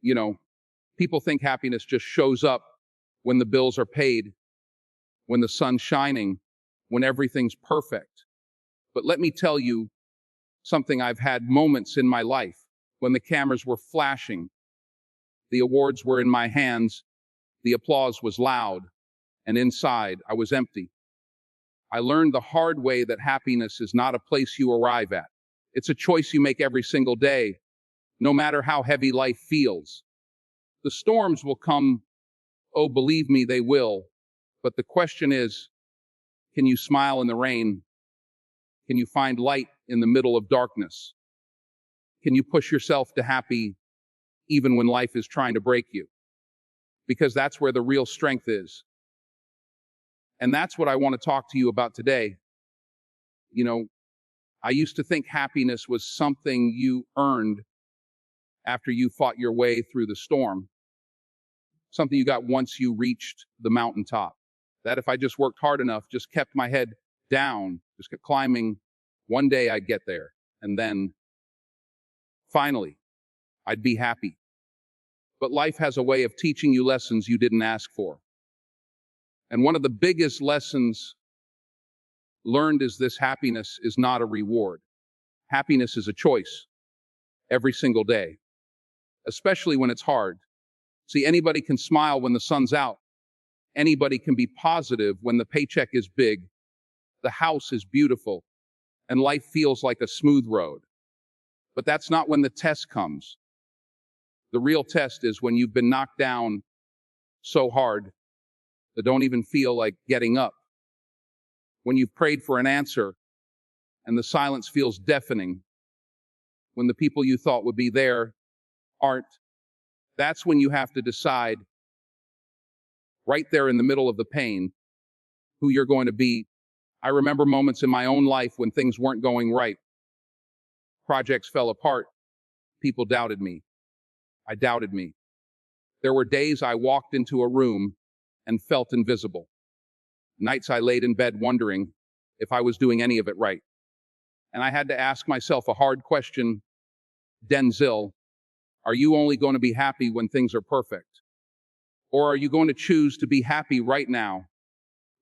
You know, people think happiness just shows up when the bills are paid, when the sun's shining, when everything's perfect. But let me tell you something. I've had moments in my life when the cameras were flashing, the awards were in my hands, the applause was loud, and inside I was empty. I learned the hard way that happiness is not a place you arrive at. It's a choice you make every single day, no matter how heavy life feels. The storms will come, oh, believe me, they will. But the question is, can you smile in the rain? Can you find light in the middle of darkness? Can you push yourself to happy even when life is trying to break you? Because that's where the real strength is. And that's what I want to talk to you about today. You know, I used to think happiness was something you earned after you fought your way through the storm, something you got once you reached the mountaintop. That if I just worked hard enough, just kept my head down, just kept climbing, one day I'd get there. And then, finally, I'd be happy. But life has a way of teaching you lessons you didn't ask for. And one of the biggest lessons learned is this: happiness is not a reward. Happiness is a choice every single day, especially when it's hard. See, anybody can smile when the sun's out. Anybody can be positive when the paycheck is big, the house is beautiful, and life feels like a smooth road. But that's not when the test comes. The real test is when you've been knocked down so hard that don't even feel like getting up. When you've prayed for an answer and the silence feels deafening. When the people you thought would be there aren't. That's when you have to decide, right there in the middle of the pain, who you're going to be. I remember moments in my own life when things weren't going right. Projects fell apart. People doubted me. I doubted me. There were days I walked into a room and felt invisible. Nights I laid in bed wondering if I was doing any of it right. And I had to ask myself a hard question: Denzel, are you only going to be happy when things are perfect? Or are you going to choose to be happy right now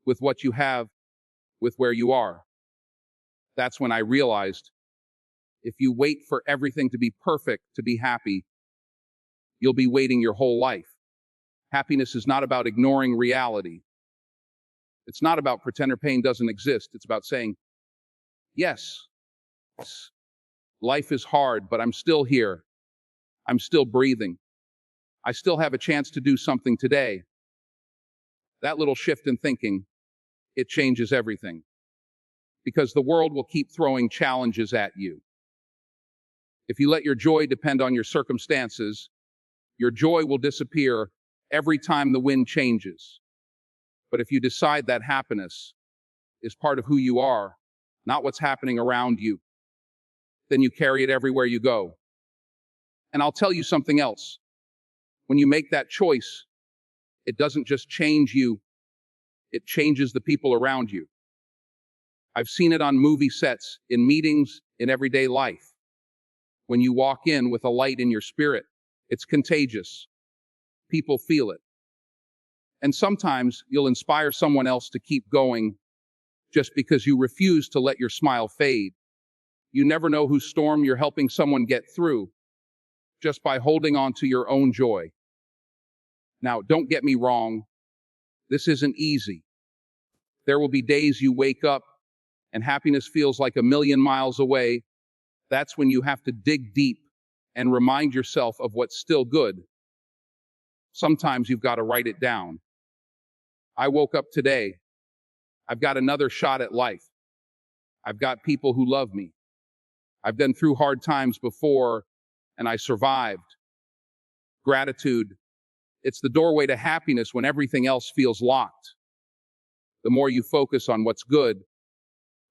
with what you have, with where you are? That's when I realized, if you wait for everything to be perfect to be happy, you'll be waiting your whole life. Happiness is not about ignoring reality. It's not about pretending pain doesn't exist. It's about saying, yes, life is hard, but I'm still here. I'm still breathing. I still have a chance to do something today. That little shift in thinking, it changes everything. Because the world will keep throwing challenges at you. If you let your joy depend on your circumstances, your joy will disappear every time the wind changes. But if you decide that happiness is part of who you are, not what's happening around you, then you carry it everywhere you go. And I'll tell you something else. When you make that choice, it doesn't just change you, it changes the people around you. I've seen it on movie sets, in meetings, in everyday life. When you walk in with a light in your spirit, it's contagious. People feel it. And sometimes you'll inspire someone else to keep going just because you refuse to let your smile fade. You never know whose storm you're helping someone get through just by holding on to your own joy. Now, don't get me wrong. This isn't easy. There will be days you wake up and happiness feels like a million miles away. That's when you have to dig deep and remind yourself of what's still good. Sometimes you've got to write it down. I woke up today. I've got another shot at life. I've got people who love me. I've been through hard times before, and I survived. Gratitude, it's the doorway to happiness when everything else feels locked. The more you focus on what's good,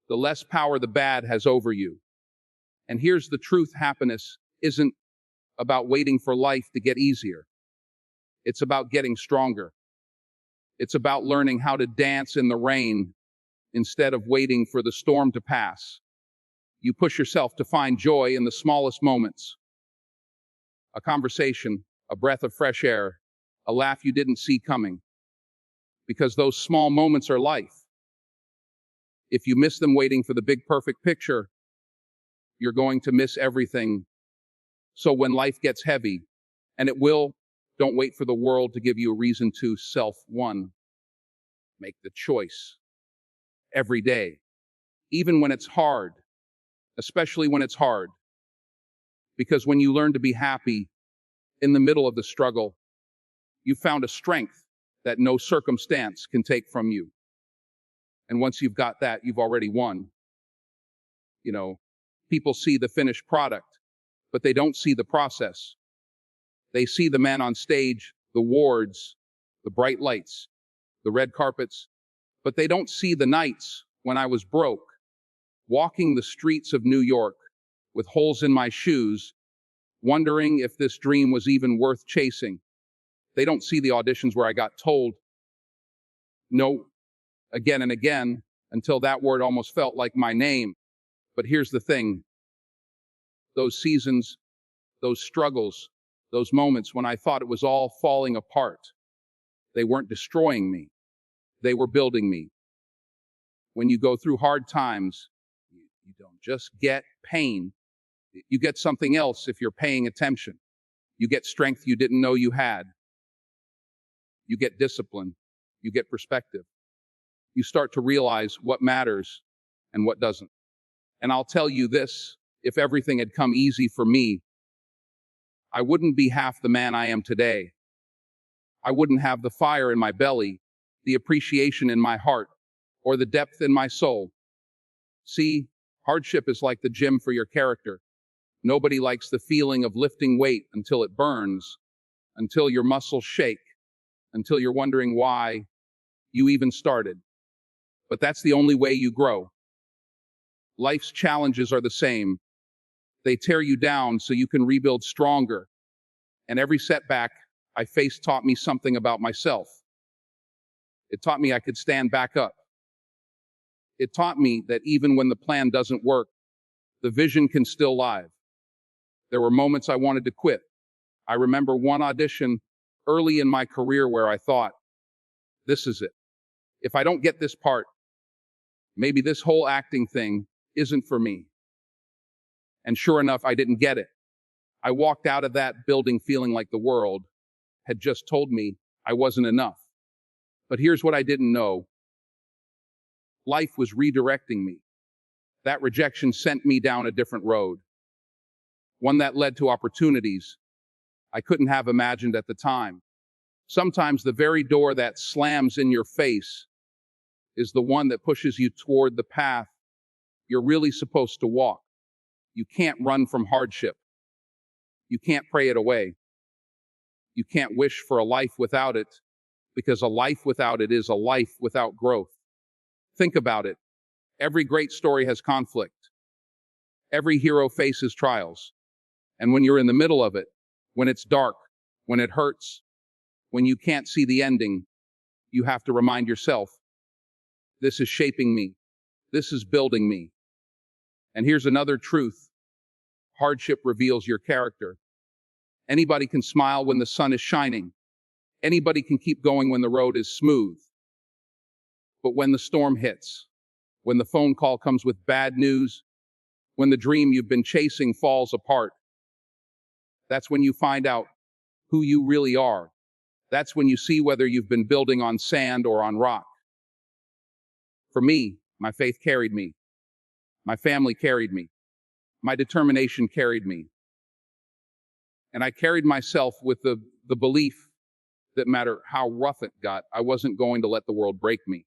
the less power the bad has over you. And here's the truth: happiness isn't about waiting for life to get easier. It's about getting stronger. It's about learning how to dance in the rain instead of waiting for the storm to pass. You push yourself to find joy in the smallest moments. A conversation, a breath of fresh air, a laugh you didn't see coming. Because those small moments are life. If you miss them waiting for the big perfect picture, you're going to miss everything. So when life gets heavy, and it will, don't wait for the world to give you a reason to self-one. Make the choice every day, even when it's hard, especially when it's hard. Because when you learn to be happy in the middle of the struggle, you found a strength that no circumstance can take from you. And once you've got that, you've already won. You know, people see the finished product, but they don't see the process. They see the man on stage, the awards, the bright lights, the red carpets, but they don't see the nights when I was broke, walking the streets of New York with holes in my shoes, wondering if this dream was even worth chasing. They don't see the auditions where I got told no again and again until that word almost felt like my name. But here's the thing. Those seasons, those struggles, those moments when I thought it was all falling apart, they weren't destroying me. They were building me. When you go through hard times, you don't just get pain. You get something else if you're paying attention. You get strength you didn't know you had. You get discipline. You get perspective. You start to realize what matters and what doesn't. And I'll tell you this, if everything had come easy for me, I wouldn't be half the man I am today. I wouldn't have the fire in my belly, the appreciation in my heart, or the depth in my soul. See, hardship is like the gym for your character. Nobody likes the feeling of lifting weight until it burns, until your muscles shake, until you're wondering why you even started. But that's the only way you grow. Life's challenges are the same. They tear you down so you can rebuild stronger. And every setback I faced taught me something about myself. It taught me I could stand back up. It taught me that even when the plan doesn't work, the vision can still live. There were moments I wanted to quit. I remember one audition early in my career where I thought, this is it. If I don't get this part, maybe this whole acting thing isn't for me. And sure enough, I didn't get it. I walked out of that building feeling like the world had just told me I wasn't enough. But here's what I didn't know. Life was redirecting me. That rejection sent me down a different road. One that led to opportunities I couldn't have imagined at the time. Sometimes the very door that slams in your face is the one that pushes you toward the path you're really supposed to walk. You can't run from hardship. You can't pray it away. You can't wish for a life without it, because a life without it is a life without growth. Think about it. Every great story has conflict. Every hero faces trials. And when you're in the middle of it, when it's dark, when it hurts, when you can't see the ending, you have to remind yourself, this is shaping me. This is building me. And here's another truth. Hardship reveals your character. Anybody can smile when the sun is shining. Anybody can keep going when the road is smooth. But when the storm hits, when the phone call comes with bad news, when the dream you've been chasing falls apart, that's when you find out who you really are. That's when you see whether you've been building on sand or on rock. For me, my faith carried me. My family carried me. My determination carried me. And I carried myself with the belief that no matter how rough it got, I wasn't going to let the world break me.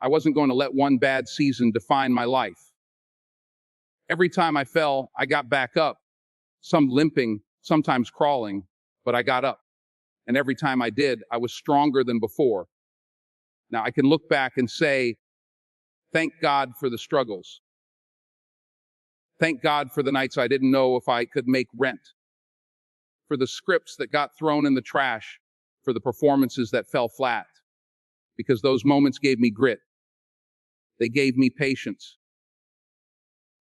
I wasn't going to let one bad season define my life. Every time I fell, I got back up, some limping, sometimes crawling, but I got up. And every time I did, I was stronger than before. Now I can look back and say, thank God for the struggles. Thank God for the nights I didn't know if I could make rent. For the scripts that got thrown in the trash. For the performances that fell flat. Because those moments gave me grit. They gave me patience.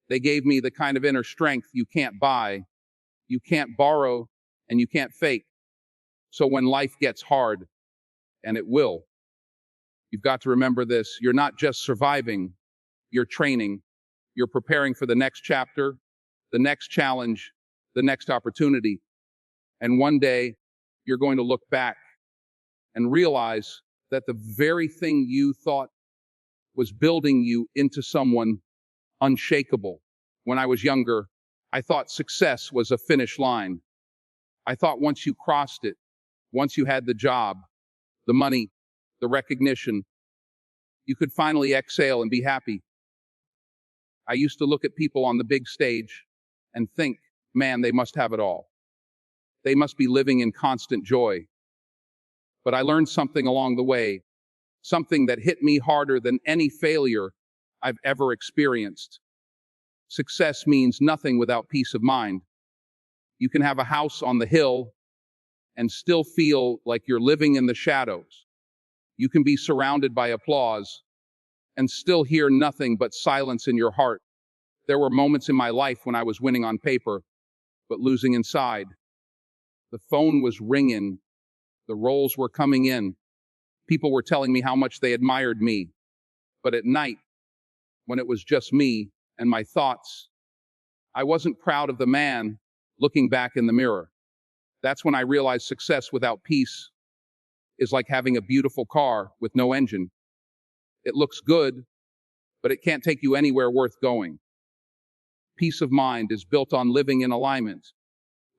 They gave me the kind of inner strength you can't buy, you can't borrow, and you can't fake. So when life gets hard, and it will, you've got to remember this. You're not just surviving, you're training. You're preparing for the next chapter, the next challenge, the next opportunity. And one day, you're going to look back and realize that the very thing you thought was building you into someone unshakable. When I was younger, I thought success was a finish line. I thought once you crossed it, once you had the job, the money, the recognition, you could finally exhale and be happy. I used to look at people on the big stage and think, man, they must have it all. They must be living in constant joy. But I learned something along the way, something that hit me harder than any failure I've ever experienced. Success means nothing without peace of mind. You can have a house on the hill and still feel like you're living in the shadows. You can be surrounded by applause and still hear nothing but silence in your heart. There were moments in my life when I was winning on paper, but losing inside. The phone was ringing. The roles were coming in. People were telling me how much they admired me. But at night, when it was just me and my thoughts, I wasn't proud of the man looking back in the mirror. That's when I realized success without peace is like having a beautiful car with no engine. It looks good, but it can't take you anywhere worth going. Peace of mind is built on living in alignment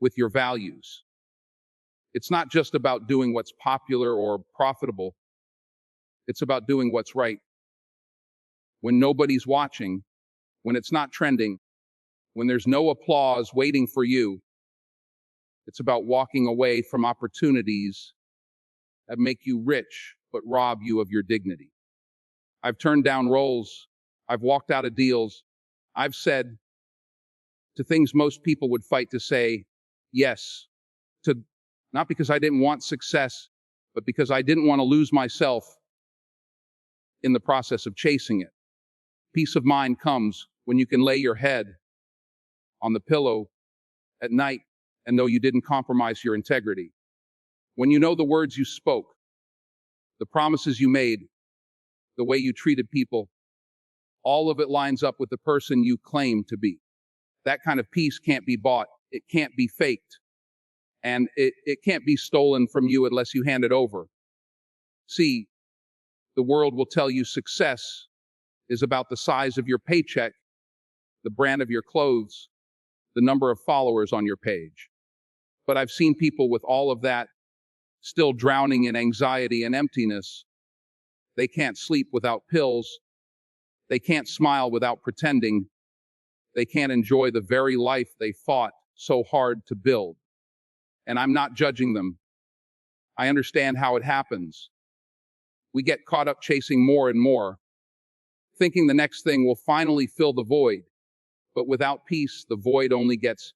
with your values. It's not just about doing what's popular or profitable. It's about doing what's right. When nobody's watching, when it's not trending, when there's no applause waiting for you, it's about walking away from opportunities that make you rich but rob you of your dignity. I've turned down roles. I've walked out of deals. I've said to things most people would fight to say yes to, not because I didn't want success, but because I didn't want to lose myself in the process of chasing it. Peace of mind comes when you can lay your head on the pillow at night and know you didn't compromise your integrity. When you know the words you spoke, the promises you made, the way you treated people, all of it lines up with the person you claim to be. That kind of peace can't be bought. It can't be faked. And it can't be stolen from you unless you hand it over. See, the world will tell you success is about the size of your paycheck, the brand of your clothes, the number of followers on your page. But I've seen people with all of that still drowning in anxiety and emptiness. They can't sleep without pills. They can't smile without pretending. They can't enjoy the very life they fought so hard to build. And I'm not judging them. I understand how it happens. We get caught up chasing more and more, thinking the next thing will finally fill the void. But without peace, the void only gets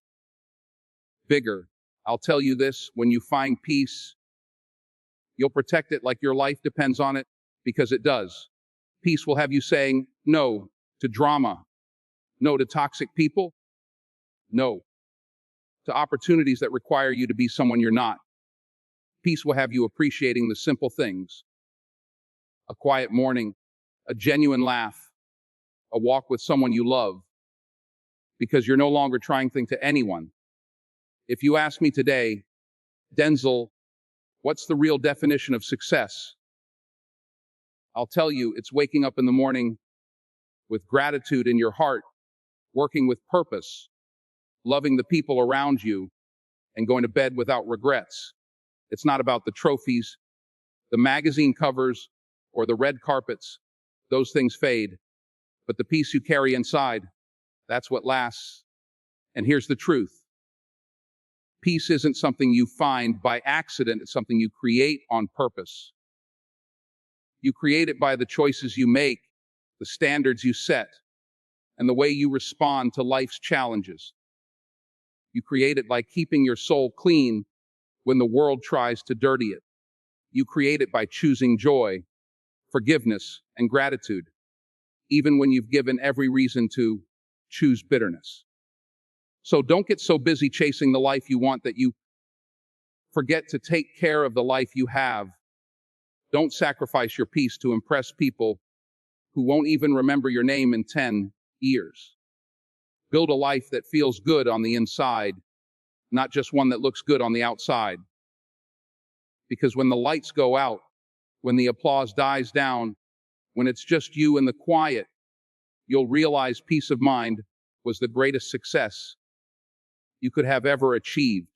bigger. I'll tell you this, when you find peace, you'll protect it like your life depends on it, because it does. Peace will have you saying no to drama, no to toxic people, no to opportunities that require you to be someone you're not. Peace will have you appreciating the simple things. A quiet morning, a genuine laugh, a walk with someone you love, because you're no longer trying things to anyone. If you ask me today, Denzel, what's the real definition of success? I'll tell you, it's waking up in the morning with gratitude in your heart, working with purpose, loving the people around you, and going to bed without regrets. It's not about the trophies, the magazine covers, or the red carpets. Those things fade. But the peace you carry inside, that's what lasts. And here's the truth. Peace isn't something you find by accident. It's something you create on purpose. You create it by the choices you make, the standards you set, and the way you respond to life's challenges. You create it by keeping your soul clean when the world tries to dirty it. You create it by choosing joy, forgiveness, and gratitude, even when you've given every reason to choose bitterness. So don't get so busy chasing the life you want that you Forget to take care of the life you have. Don't sacrifice your peace to impress people who won't even remember your name in 10 years. Build a life that feels good on the inside, not just one that looks good on the outside. Because when the lights go out, when the applause dies down, when it's just you and the quiet, you'll realize peace of mind was the greatest success you could have ever achieved.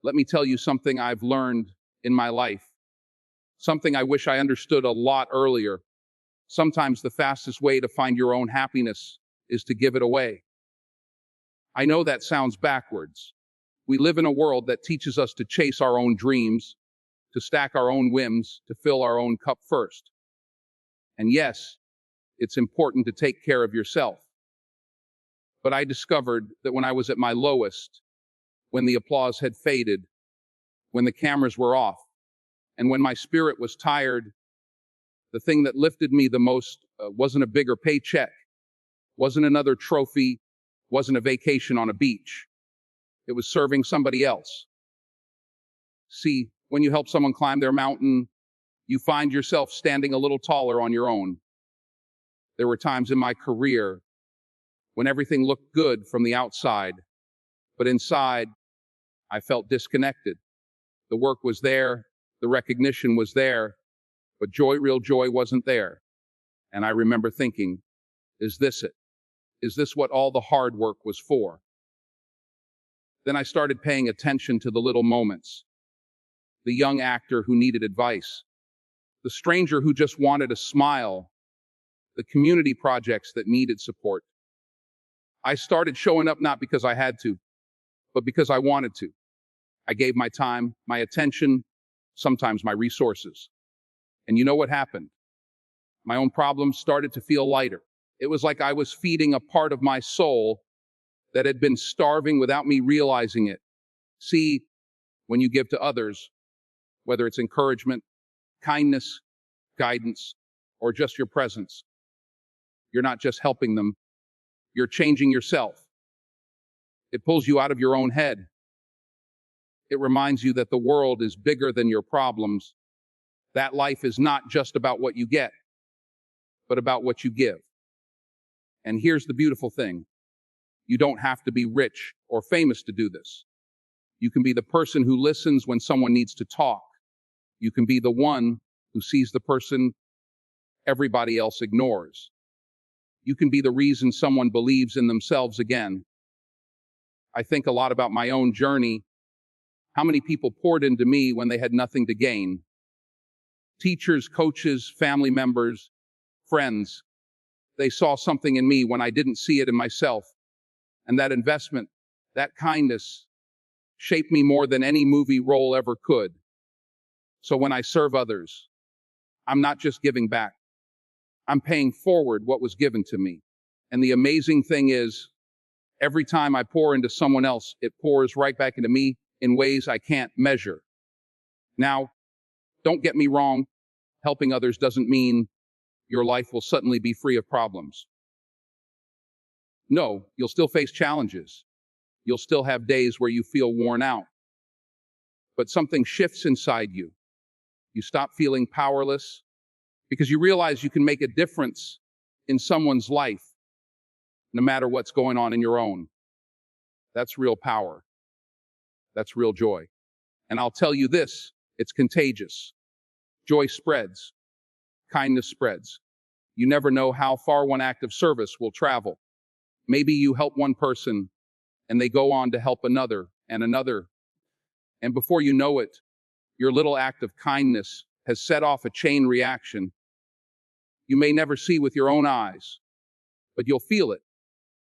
Let me tell you something I've learned in my life, something I wish I understood a lot earlier. Sometimes the fastest way to find your own happiness is to give it away. I know that sounds backwards. We live in a world that teaches us to chase our own dreams, to stack our own whims, to fill our own cup first. And yes, it's important to take care of yourself. But I discovered that when I was at my lowest, when the applause had faded, when the cameras were off, and when my spirit was tired, the thing that lifted me the most wasn't a bigger paycheck, wasn't another trophy, wasn't a vacation on a beach. It was serving somebody else. See, when you help someone climb their mountain, you find yourself standing a little taller on your own. There were times in my career when everything looked good from the outside, but inside, I felt disconnected. The work was there, the recognition was there, but real joy wasn't there. And I remember thinking, is this it? Is this what all the hard work was for? Then I started paying attention to the little moments. The young actor who needed advice, the stranger who just wanted a smile, the community projects that needed support. I started showing up not because I had to, but because I wanted to. I gave my time, my attention, sometimes my resources. And you know what happened? My own problems started to feel lighter. It was like I was feeding a part of my soul that had been starving without me realizing it. See, when you give to others, whether it's encouragement, kindness, guidance, or just your presence, you're not just helping them, you're changing yourself. It pulls you out of your own head. It reminds you that the world is bigger than your problems, that life is not just about what you get, but about what you give. And here's the beautiful thing. You don't have to be rich or famous to do this. You can be the person who listens when someone needs to talk. You can be the one who sees the person everybody else ignores. You can be the reason someone believes in themselves again. I think a lot about my own journey. How many people poured into me when they had nothing to gain? Teachers, coaches, family members, friends. They saw something in me when I didn't see it in myself. And that investment, that kindness, shaped me more than any movie role ever could. So when I serve others, I'm not just giving back. I'm paying forward what was given to me. And the amazing thing is, every time I pour into someone else, it pours right back into me in ways I can't measure. Now, don't get me wrong, helping others doesn't mean your life will suddenly be free of problems. No, you'll still face challenges. You'll still have days where you feel worn out. But something shifts inside you. You stop feeling powerless because you realize you can make a difference in someone's life, no matter what's going on in your own. That's real power. That's real joy. And I'll tell you this, it's contagious. Joy spreads. Kindness spreads. You never know how far one act of service will travel. Maybe you help one person and they go on to help another and another. And before you know it, your little act of kindness has set off a chain reaction you may never see with your own eyes, but you'll feel it.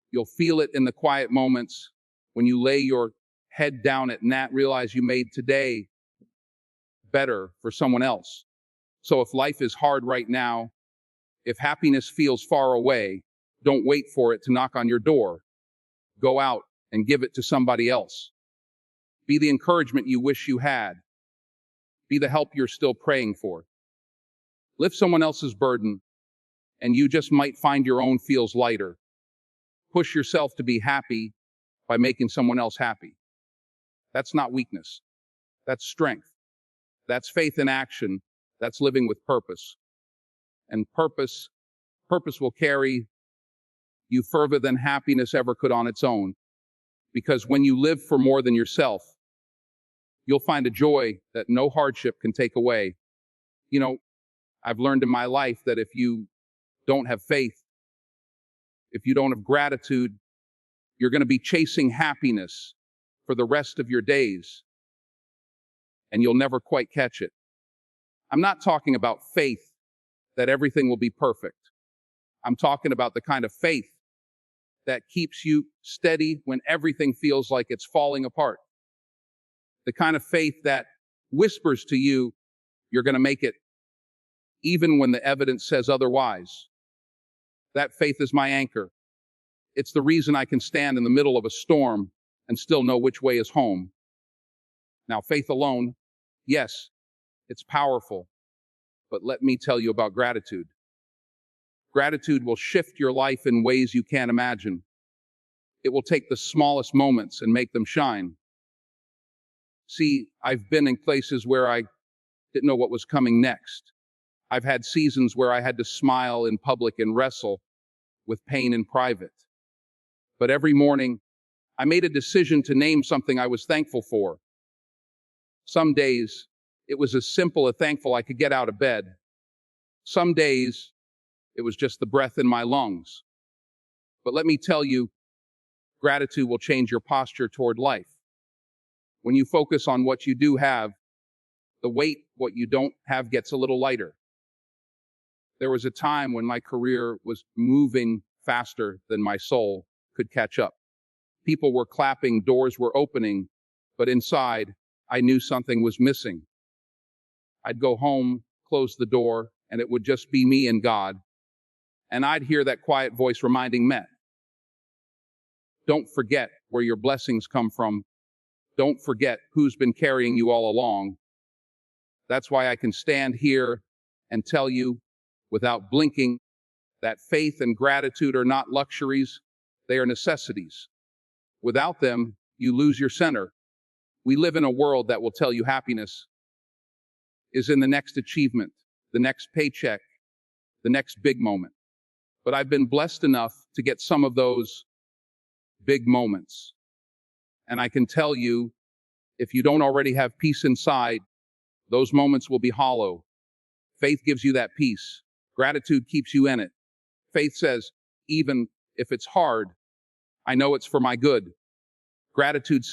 You'll feel it in the quiet moments when you lay your head down at night, realize you made today better for someone else. So if life is hard right now, if happiness feels far away, don't wait for it to knock on your door. Go out and give it to somebody else. Be the encouragement you wish you had. Be the help you're still praying for. Lift someone else's burden, and you just might find your own feels lighter. Push yourself to be happy by making someone else happy. That's not weakness. That's strength. That's faith in action. That's living with purpose. And purpose will carry you further than happiness ever could on its own. Because when you live for more than yourself, you'll find a joy that no hardship can take away. You know, I've learned in my life that if you don't have faith, if you don't have gratitude, you're going to be chasing happiness for the rest of your days, and you'll never quite catch it. I'm not talking about faith that everything will be perfect. I'm talking about the kind of faith that keeps you steady when everything feels like it's falling apart. The kind of faith that whispers to you, you're going to make it, even when the evidence says otherwise. That faith is my anchor. It's the reason I can stand in the middle of a storm and still know which way is home. Now, faith alone, yes, it's powerful, but let me tell you about gratitude. Gratitude will shift your life in ways you can't imagine. It will take the smallest moments and make them shine. See, I've been in places where I didn't know what was coming next. I've had seasons where I had to smile in public and wrestle with pain in private. But every morning, I made a decision to name something I was thankful for. Some days, it was as simple as thankful I could get out of bed. Some days, it was just the breath in my lungs. But let me tell you, gratitude will change your posture toward life. When you focus on what you do have, the weight what you don't have gets a little lighter. There was a time when my career was moving faster than my soul could catch up. People were clapping, doors were opening, but inside, I knew something was missing. I'd go home, close the door, and it would just be me and God. And I'd hear that quiet voice reminding me, don't forget where your blessings come from. Don't forget who's been carrying you all along. That's why I can stand here and tell you, without blinking, that faith and gratitude are not luxuries, they are necessities. Without them, you lose your center. We live in a world that will tell you happiness is in the next achievement, the next paycheck, the next big moment. But I've been blessed enough to get some of those big moments. And I can tell you, if you don't already have peace inside, those moments will be hollow. Faith gives you that peace. Gratitude keeps you in it. Faith says, even if it's hard, I know it's for my good. Gratitude says,